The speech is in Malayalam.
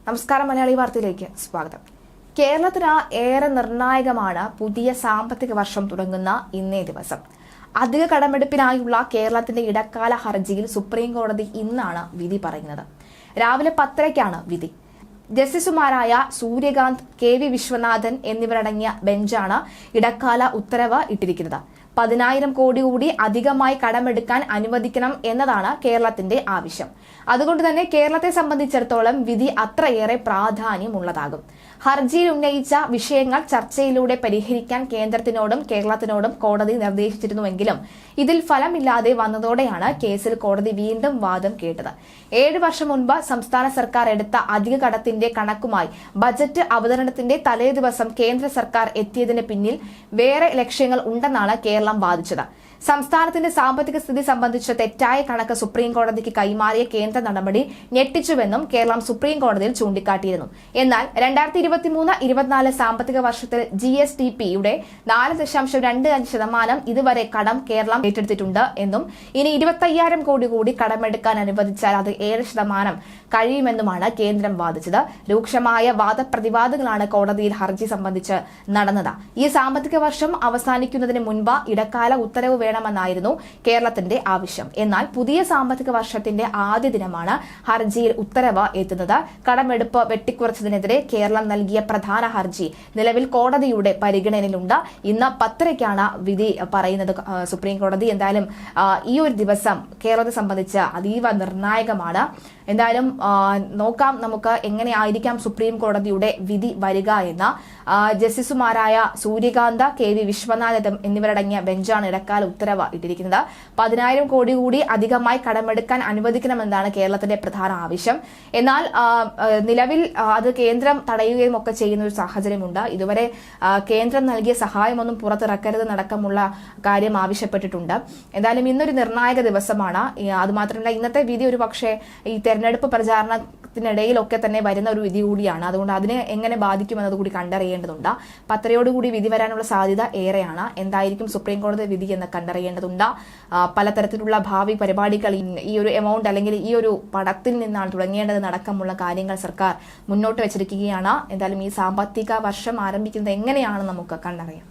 നമസ്കാരം, മലയാളി വാർത്തയിലേക്ക് സ്വാഗതം. കേരളത്തിന് ഏറെ നിർണായകമാണ് പുതിയ സാമ്പത്തിക വർഷം തുടങ്ങുന്ന ഇന്നേ ദിവസം. അധിക കടമെടുപ്പിനായുള്ള കേരളത്തിന്റെ ഇടക്കാല ഹർജിയിൽ സുപ്രീം കോടതി ഇന്നാണ് വിധി പറയുന്നത്. രാവിലെ 10:00-ക്കാണ് വിധി. ജസ്റ്റിസുമാരായ സൂര്യകാന്ത്, KV വിശ്വനാഥൻ എന്നിവരടങ്ങിയ ബെഞ്ചാണ് ഇടക്കാല ഉത്തരവ് ഇട്ടിരിക്കുന്നത്. 10,000 കോടി കൂടി അധികമായി കടമെടുക്കാൻ അനുവദിക്കണം എന്നതാണ് കേരളത്തിന്റെ ആവശ്യം. അതുകൊണ്ട് തന്നെ കേരളത്തെ സംബന്ധിച്ചിടത്തോളം വിധി അത്രയേറെ പ്രാധാന്യമുള്ളതാകും. ഹർജിയിൽ ഉന്നയിച്ച വിഷയങ്ങൾ ചർച്ചയിലൂടെ പരിഹരിക്കാൻ കേന്ദ്രത്തിനോടും കേരളത്തിനോടും കോടതി നിർദ്ദേശിച്ചിരുന്നുവെങ്കിലും ഇതിൽ ഫലമില്ലാതെ വന്നതോടെയാണ് കേസിൽ കോടതി വീണ്ടും വാദം കേട്ടത്. 7 വർഷം മുൻപ് സംസ്ഥാന സർക്കാർ എടുത്ത അധിക കടത്തിന്റെ കണക്കുമായി ബജറ്റ് അവതരണത്തിന്റെ തലേദിവസം കേന്ദ്ര സർക്കാർ എത്തിയതിന് പിന്നിൽ വേറെ ലക്ഷ്യങ്ങൾ ഉണ്ടെന്നാണ് കേരളം വാദിച്ചത്. സംസ്ഥാനത്തിന്റെ സാമ്പത്തിക സ്ഥിതി സംബന്ധിച്ച തെറ്റായ കണക്ക് സുപ്രീം കോടതിക്ക് കൈമാറിയ കേന്ദ്ര നടപടി ഞെട്ടിച്ചുവെന്നും കേരളം സുപ്രീം കോടതിയിൽ ചൂണ്ടിക്കാട്ടിയിരുന്നു. എന്നാൽ 2023-24 സാമ്പത്തിക വർഷത്തിൽ GSDP-യുടെ 4.25% ഇതുവരെ കടം കേരളം ഏറ്റെടുത്തിട്ടുണ്ട് എന്നും ഇനി 25,000 കോടി കൂടി കടമെടുക്കാൻ അനുവദിച്ചാൽ അത് 7% കഴിയുമെന്നുമാണ് കേന്ദ്രം വാദിച്ചത്. രൂക്ഷമായ വാദപ്രതിവാദങ്ങളാണ് കോടതിയിൽ ഹർജി സംബന്ധിച്ച് നടന്നത്. ഈ സാമ്പത്തിക വർഷം അവസാനിക്കുന്നതിന് മുൻപ് ഇടക്കാല ഉത്തരവ് വേണമെന്നായിരുന്നു കേരളത്തിന്റെ ആവശ്യം. എന്നാൽ പുതിയ സാമ്പത്തിക വർഷത്തിന്റെ ആദ്യ ദിനമാണ് ഹർജിയിൽ ഉത്തരവ് എത്തുന്നത്. കടമെടുപ്പ് വെട്ടിക്കുറച്ചതിനെതിരെ കേരളം നൽകിയ പ്രധാന ഹർജി നിലവിൽ കോടതിയുടെ പരിഗണനയിലുണ്ട്. ഇന്ന് 10:00-ക്കാണ് വിധി പറയുന്നത് സുപ്രീം കോടതി. എന്തായാലും ഈ ഒരു ദിവസം കേരളത്തെ സംബന്ധിച്ച് അതീവ നിർണായകമാണ്. എന്തായാലും നോക്കാം നമുക്ക് എങ്ങനെയായിരിക്കാം സുപ്രീം കോടതിയുടെ വിധി വരിക എന്ന്. ജസ്റ്റിസുമാരായ സൂര്യകാന്ത്, KV വിശ്വനാഥൻ എന്നിവരടങ്ങിയ ബെഞ്ചാണ് ഇടക്കാല ഉത്തരവ് ഇട്ടിരിക്കുന്നത്. 10,000 കോടി കൂടി അധികമായി കടമെടുക്കാൻ അനുവദിക്കണമെന്നാണ് കേരളത്തിന്റെ പ്രധാന ആവശ്യം. എന്നാൽ നിലവിൽ അത് കേന്ദ്രം തടയുകയും ഒക്കെ ചെയ്യുന്ന ഒരു സാഹചര്യമുണ്ട്. ഇതുവരെ കേന്ദ്രം നൽകിയ സഹായമൊന്നും പുറത്തിറക്കരുതെന്നടക്കമുള്ള കാര്യം ആവശ്യപ്പെട്ടിട്ടുണ്ട്. എന്തായാലും ഇന്നൊരു നിർണായക ദിവസമാണ്. അതുമാത്രമല്ല ഇന്നത്തെ വിധി ഒരു പക്ഷേ ഈ തെരഞ്ഞെടുപ്പ് പ്രചാരണത്തിനിടയിലൊക്കെ തന്നെ വരുന്ന ഒരു വിധി കൂടിയാണ്. അതുകൊണ്ട് അതിനെ എങ്ങനെ ബാധിക്കുമെന്നത് കൂടി കണ്ടറിയേണ്ടതുണ്ട്. 10:00-യോടുകൂടി വിധി വരാനുള്ള സാധ്യത ഏറെയാണ്. എന്തായിരിക്കും സുപ്രീം കോടതി വിധി എന്ന് കണ്ടറിയേണ്ടതുണ്ട്. പലതരത്തിലുള്ള ഭാവി പരിപാടികൾ ഈ ഒരു എമൗണ്ട് അല്ലെങ്കിൽ ഈ ഒരു പണത്തിൽ നിന്നാണ് തുടങ്ങേണ്ടതെന്നടക്കമുള്ള കാര്യങ്ങൾ സർക്കാർ മുന്നോട്ട് വെച്ചിരിക്കുകയാണ്. എന്തായാലും ഈ സാമ്പത്തിക വർഷം ആരംഭിക്കുന്നത് എങ്ങനെയാണെന്ന് നമുക്ക് കണ്ടറിയാം.